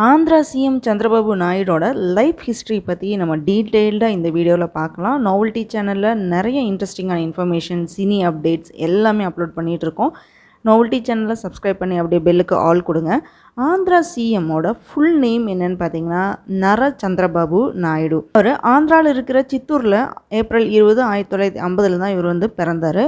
Andhra CM Chandrababu நாயுடோட life history பற்றி நம்ம டீட்டெயில்டாக இந்த வீடியோவில் பார்க்கலாம். நாவல்டி சேனலில் நிறைய இன்ட்ரெஸ்டிங்கான இன்ஃபர்மேஷன், சினி அப்டேட்ஸ் எல்லாமே அப்லோட் பண்ணிகிட்ருக்கோம். நாவல்டி சேனலை சப்ஸ்கிரைப் பண்ணி அப்படியே பெல்லுக்கு ஆல் கொடுங்க. ஆந்திரா சிஎம்மோட ஃபுல் நேம் என்னன்னு பார்த்தீங்கன்னா நர சந்திரபாபு நாயுடு. அவர் ஆந்திராவில் இருக்கிற சித்தூரில் ஏப்ரல் 20, 1950 தான் இவர் பிறந்தார்.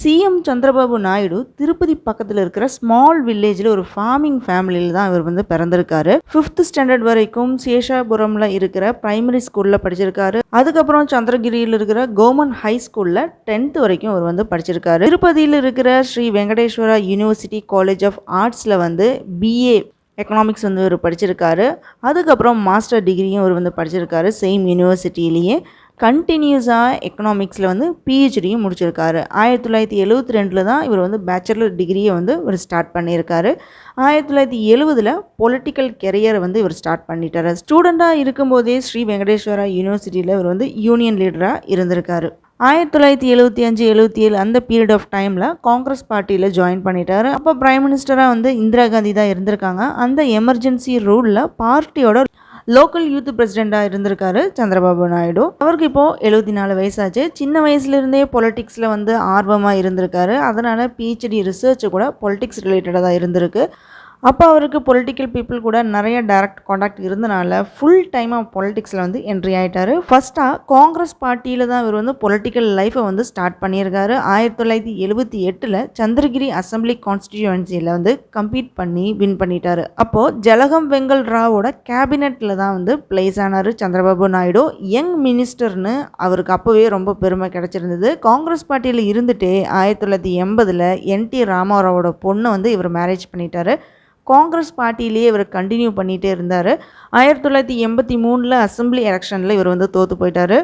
சிஎம் சந்திரபாபு நாயுடு திருப்பதி பக்கத்தில் இருக்கிற ஸ்மால் வில்லேஜில் ஒரு ஃபார்மிங் ஃபேமிலியில் தான் இவர் பிறந்திருக்காரு. 5th ஸ்டாண்டர்ட் வரைக்கும் சேஷாபுரமில் இருக்கிற பிரைமரி ஸ்கூலில் படிச்சிருக்காரு. அதுக்கப்புறம் சந்திரகிரியில் இருக்கிற கவர்மெண்ட் ஹை ஸ்கூலில் 10th வரைக்கும் அவர் படிச்சிருக்காரு. திருப்பதியில் இருக்கிற Sri Venkateswara university college of ஆர்ட்ஸில் பிஏ எக்கனாமிக்ஸ் இவர் படிச்சிருக்காரு. அதுக்கப்புறம் மாஸ்டர் டிகிரியும் இவர் படிச்சிருக்காரு சேம் யூனிவர்சிட்டியிலேயே. கண்டினியூஸாக எக்கனாமிக்ஸில் பிஹெச்டியும் முடிச்சிருக்காரு. 1972 தான் இவர் பேச்சுலர் டிகிரியை இவர் ஸ்டார்ட் பண்ணியிருக்காரு. 1970 பொலிட்டிக்கல் கெரியரை இவர் ஸ்டார்ட் பண்ணிட்டார். ஸ்டூடெண்ட்டாக இருக்கும்போதே ஸ்ரீ வெங்கடேஸ்வரா யூனிவர்சிட்டியில் இவர் யூனியன் லீடராக இருந்திருக்காரு. 1975-77 அந்த பீரியட் ஆஃப் டைமில் காங்கிரஸ் பார்ட்டியில் ஜாயின் பண்ணிட்டார். அப்போ பிரைம் மினிஸ்டராக இந்திரா காந்தி தான் இருந்திருக்காங்க. அந்த எமர்ஜென்சி ரூலில் பார்ட்டியோட லோக்கல் யூத் பிரசிடெண்ட்டாக இருந்திருக்காரு சந்திரபாபு நாயுடு. அவருக்கு இப்போது 74 வயசாச்சு. சின்ன வயசுலேருந்தே பொலிட்டிக்ஸில் ஆர்வமாக இருந்திருக்காரு. அதனால் பிஹெச்டி ரிசர்ச் கூட பொலிட்டிக்ஸ் ரிலேட்டடாக தான் இருந்திருக்கு. அப்போ அவருக்கு பொலிட்டிக்கல் பீப்புள் கூட நிறைய டைரக்ட் காண்டாக்ட் இருந்தனால ஃபுல் டைமாக பொலிட்டிக்ஸில் என்ட்ரி ஆகிட்டார். ஃபஸ்ட்டாக காங்கிரஸ் பார்ட்டியில் தான் இவர் பொலிட்டிக்கல் லைஃப்பை ஸ்டார்ட் பண்ணியிருக்காரு. 1978 சந்திரகிரி அசம்பிளி கான்ஸ்டிடியூவன்சியில் கம்பீட் பண்ணி வின் பண்ணிட்டார். அப்போது ஜலகம் வெங்கல் ராவோட கேபினெட்டில் தான் பிளேஸ் ஆனார் சந்திரபாபு நாயுடு. யங் மினிஸ்டர்னு அவருக்கு அப்போவே ரொம்ப பெருமை கிடச்சிருந்தது. காங்கிரஸ் பார்ட்டியில் இருந்துகிட்டே 1980 என்டி ராமாராவோட பொண்ணை இவர் மேரேஜ் பண்ணிட்டார். காங்கிரஸ் பார்ட்டியிலேயே இவர் கண்டினியூ பண்ணிகிட்டே இருந்தார். 1983 அசம்பிளி எலெக்ஷனில் இவர் தோற்று போயிட்டார்.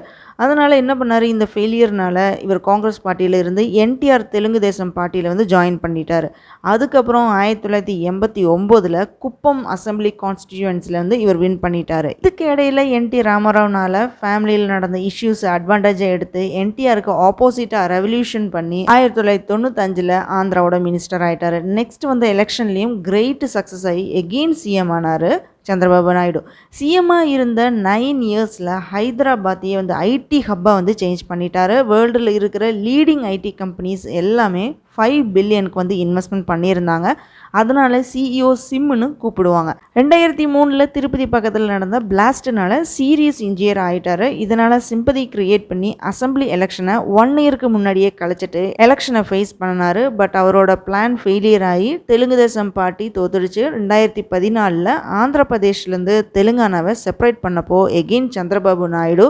அதனால் என்ன பண்ணார், இந்த ஃபெயிலியர்னால் இவர் காங்கிரஸ் பார்ட்டியில் இருந்து என்டிஆர் தெலுங்கு தேசம் பார்ட்டியில் ஜாயின் பண்ணிட்டார். அதுக்கப்புறம் 1989 குப்பம் அசம்பிளி கான்ஸ்டிடியூவன்சியில் இவர் வின் பண்ணிட்டார். இதுக்கு இடையில் என்டி ராமராவ்னால் ஃபேமிலியில் நடந்த இஷ்யூஸை அட்வான்டேஜை எடுத்து என்டிஆருக்கு ஆப்போசிட்டாக ரெவல்யூஷன் பண்ணி 1995 ஆந்திராவோட மினிஸ்டர் ஆகிட்டார். நெக்ஸ்ட் எலெக்ஷன்லேயும் கிரேட் சக்ஸஸ் ஆகி எகெயின் சிஎம் ஆனார் சந்திரபாபு நாயுடு. சிஎம்மாக இருந்த 9 இயர்ஸில் ஹைதராபாத்தையே ஐடி ஹப்பாக சேஞ்ச் பண்ணிட்டார். வேர்ல்டில் இருக்கிற லீடிங் ஐடி கம்பெனிஸ் எல்லாமே 5 பில்லியனுக்கு இன்வெஸ்ட்மெண்ட் பண்ணியிருந்தாங்க. அதனால் சிஇஓ சிம்னு கூப்பிடுவாங்க. 2003 திருப்பதி பக்கத்தில் நடந்த பிளாஸ்ட்னால சீரியஸ் இன்ஜியர் ஆகிட்டார். இதனால் சிம்பதி கிரியேட் பண்ணி அசம்பிளி எலெக்ஷனை 1 இயருக்கு முன்னாடியே கழிச்சிட்டு எலெக்ஷனை ஃபேஸ் பண்ணினார். பட் அவரோட பிளான் ஃபெயிலியர் ஆகி தெலுங்கு தேசம் பார்ட்டி தோத்துடுச்சு. 2014 ஆந்திர பிரதேஷ்லேருந்து தெலுங்கானாவை செப்பரேட் பண்ணப்போ எகெயின் சந்திரபாபு நாயுடு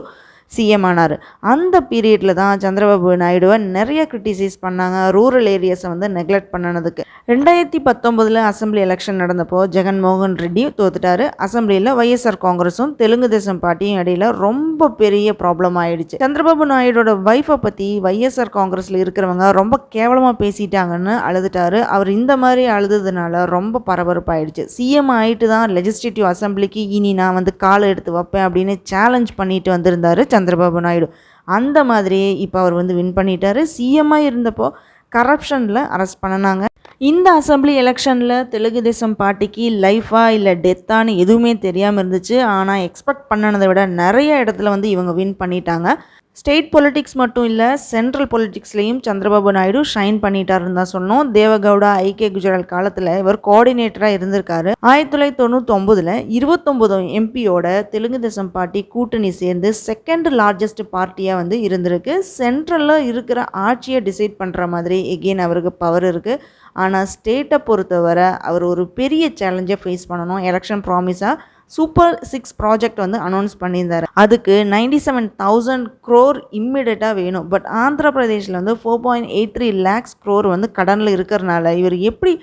சிஎம் ஆனார். அந்த பீரியடில் தான் சந்திரபாபு நாயுடுவை நிறைய கிரிட்டிசைஸ் பண்ணாங்க, ரூரல் ஏரியாஸை நெக்லெக்ட் பண்ணனதுக்கு. 2019 அசம்பிளி எலெக்ஷன் நடந்தப்போ ஜெகன்மோகன் ரெட்டி தோத்துட்டார். அசம்பிளியில் வைஎஸ்ஆர் காங்கிரஸும் தெலுங்கு தேசம் பார்ட்டியும் இடையில ரொம்ப பெரிய ப்ராப்ளம் ஆயிடுச்சு. சந்திரபாபு நாயுடோட ஒய்ஃபை பற்றி வைஎஸ்ஆர் காங்கிரஸில் இருக்கிறவங்க ரொம்ப கேவலமாக பேசிட்டாங்கன்னு அழுதுட்டாரு. அவர் இந்த மாதிரி அழுதுனால ரொம்ப பரபரப்பாயிடுச்சு. சிஎம் ஆகிட்டு தான் லெஜிஸ்லேட்டிவ் அசம்பிளிக்கு இனி நான் காலை எடுத்து வைப்பேன் அப்படின்னு சேலஞ்ச் பண்ணிட்டு வந்திருந்தாரு சந்திரபாபு நாயுடு. அந்த மாதிரியே இப்போ அவர் வின் பண்ணிட்டாரு. சிஎம்மாக இருந்தப்போ கரப்ஷனில் அரெஸ்ட் பண்ணினாங்க. இந்த அசம்பிளி எலெக்ஷனில் தெலுங்கு தேசம் பார்ட்டிக்கு லைஃபா இல்லை டெத்தான்னு எதுவுமே தெரியாமல் இருந்துச்சு. ஆனால் எக்ஸ்பெக்ட் பண்ணனதை விட நிறைய இடத்துல இவங்க வின் பண்ணிட்டாங்க. ஸ்டேட் பொலிட்டிக்ஸ் மட்டும் இல்லை, சென்ட்ரல் பொலிட்டிக்ஸ்லேயும் சந்திரபாபு நாயுடு ஷைன் பண்ணிட்டாருன்னு தான் சொன்னோம். தேவகவுடா ஐகே குஜரால் காலத்தில் இவர் கோஆர்டினேட்டராக இருந்திருக்காரு. 1999 29 எம்பியோட தெலுங்கு தேசம் பார்ட்டி கூட்டணி சேர்ந்து செகண்ட் லார்ஜஸ்ட் பார்ட்டியாக இருந்திருக்கு. சென்ட்ரலில் இருக்கிற ஆட்சியை டிசைட் பண்ணுற மாதிரி எகெயின் அவருக்கு பவர் இருக்குது. ஆனால் ஸ்டேட்டை பொறுத்தவரை அவர் ஒரு பெரிய சேலஞ்சை ஃபேஸ் பண்ணணும். எலெக்ஷன் ப்ராமிஸாக சூப்பர் 6 ப்ராஜெக்ட் அனௌன்ஸ் பண்ணியிருந்தார். அதுக்கு 97,000 crore இம்மிடியட்டாக வேணும். பட் ஆந்திர பிரதேஷில் 4.83 lakhs crore கடனில் இருக்கிறனால இவர் எப்படி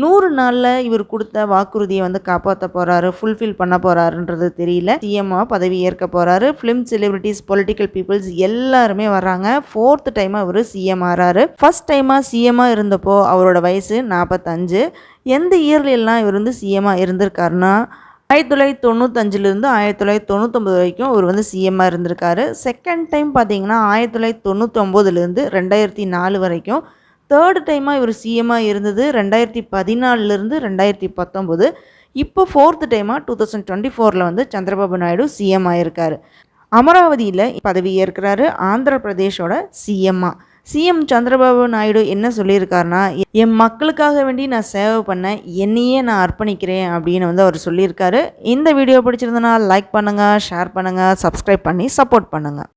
100 நாளில் இவர் கொடுத்த வாக்குறுதியை காப்பாற்ற போகிறாரு, ஃபுல்ஃபில் பண்ண போகிறாருன்றது தெரியல. சிஎம்மாக பதவி ஏற்க போகிறாரு. ஃபிலிம் செலிபிரிட்டிஸ், பொலிட்டிக்கல் பீப்புள்ஸ் எல்லாருமே வர்றாங்க. 4th டைமாக அவர் சிஎம் ஆகிறாரு. ஃபர்ஸ்ட் டைமாக சிஎம்மாக இருந்தப்போ அவரோட வயசு 45. எந்த இயர்லாம் இவர் சிஎம்மாக இருந்திருக்காருன்னா 1995 1999 வரைக்கும் இவர் சிஎம்மாக இருந்திருக்காரு. செகண்ட் டைம் பார்த்தீங்கன்னா 1999 2004 வரைக்கும். தேர்டு டைமாக இவர் சிஎம்மாக இருந்தது 2014 2019. இப்போ 4th டைமாக 2024 வந்து சந்திரபாபு நாயுடு சிஎம் ஆயிருக்காரு. அமராவதியில் பதவி ஏற்கிறாரு ஆந்திர பிரதேஷோட சிஎம்மாக. சிஎம் சந்திரபாபு நாயுடு என்ன சொல்லியிருக்காருனா, என் மக்களுக்காக வேண்டி நான் சேவை பண்ண என்னையே நான் அர்ப்பணிக்கிறேன் அப்படின்னு வந்து அவர் சொல்லியிருக்காரு. இந்த வீடியோ பிடிச்சிருந்தனா லைக் பண்ணுங்கள், ஷேர் பண்ணுங்கள், சப்ஸ்கிரைப் பண்ணி சப்போர்ட் பண்ணுங்கள்.